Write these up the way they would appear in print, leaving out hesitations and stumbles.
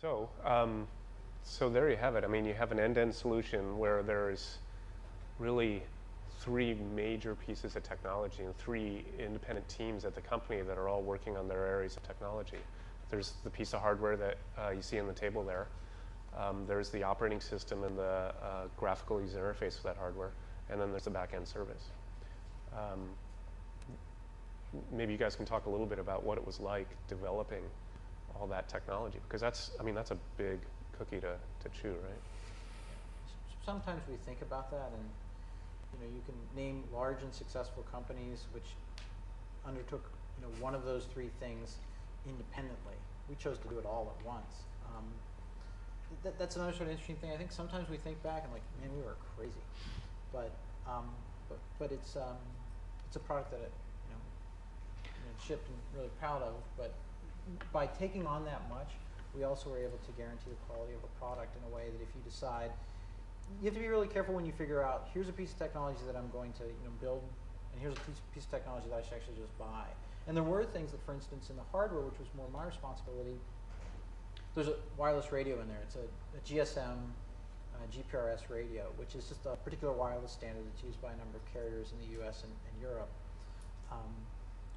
So, so there you have it. I mean, you have an end-to-end solution where there's really three major pieces of technology and three independent teams at the company that are all working on their areas of technology. There's the piece of hardware that you see on the table there. There's the operating system and the graphical user interface for that hardware. And then there's the back-end service. Maybe you guys can talk a little bit about what it was like developing all that technology, because that's a big cookie to chew, right? Sometimes we think about that, and you can name large and successful companies which undertook one of those three things independently. We chose to do it all at once. That's another sort of interesting thing. I think sometimes we think back and like, man, we were crazy, but it's a product that it shipped and really proud of. But by taking on that much, we also were able to guarantee the quality of a product in a way that if you decide, you have to be really careful when you figure out, here's a piece of technology that I'm going to build, and here's a piece of technology that I should actually just buy. And there were things that, for instance, in the hardware, which was more my responsibility, there's a wireless radio in there. It's a GSM GPRS radio, which is just a particular wireless standard that's used by a number of carriers in the US and Europe.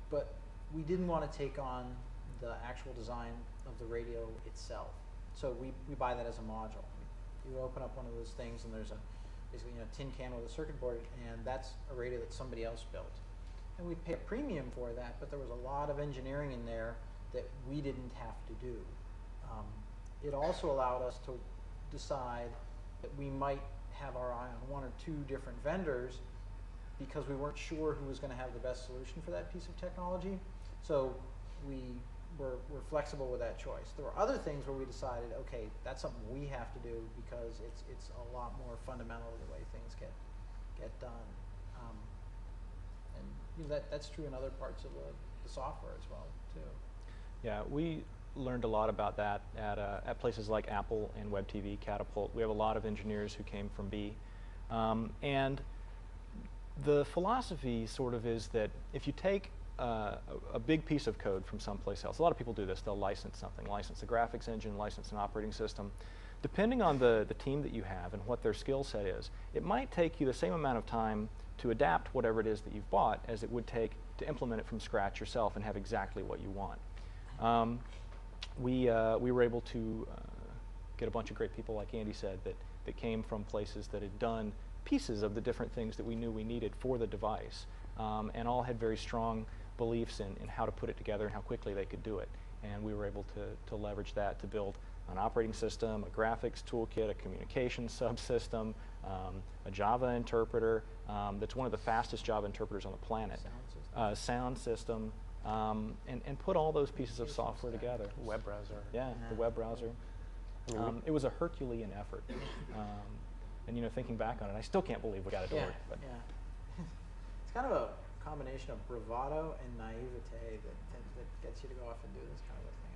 But we didn't want to take on the actual design of the radio itself. So we buy that as a module. You open up one of those things and there's basically a tin can with a circuit board, and that's a radio that somebody else built. And we pay a premium for that, but there was a lot of engineering in there that we didn't have to do. It also allowed us to decide that we might have our eye on one or two different vendors because we weren't sure who was going to have the best solution for that piece of technology. So we were flexible with that choice. There were other things where we decided, okay, that's something we have to do because it's a lot more fundamental to the way things get done. And that's true in other parts of the software as well, too. Yeah, we learned a lot about that at places like Apple and WebTV, Catapult. We have a lot of engineers who came from B. And the philosophy sort of is that if you take a big piece of code from someplace else, a lot of people do this, they'll license something, license a graphics engine, license an operating system. Depending on the team that you have and what their skill set is, it might take you the same amount of time to adapt whatever it is that you've bought as it would take to implement it from scratch yourself and have exactly what you want. We were able to get a bunch of great people, like Andy said, that came from places that had done pieces of the different things that we knew we needed for the device, and all had very strong beliefs in how to put it together and how quickly they could do it. And we were able to leverage that to build an operating system, a graphics toolkit, a communication subsystem, a Java interpreter that's one of the fastest Java interpreters on the planet, sound system, and put all those pieces of software together. Web browser. Yeah, the web browser. It was a Herculean effort. And thinking back on it, I still can't believe we got it to work. But. Yeah. It's kind of a combination of bravado and naivete that gets you to go off and do this kind of a thing.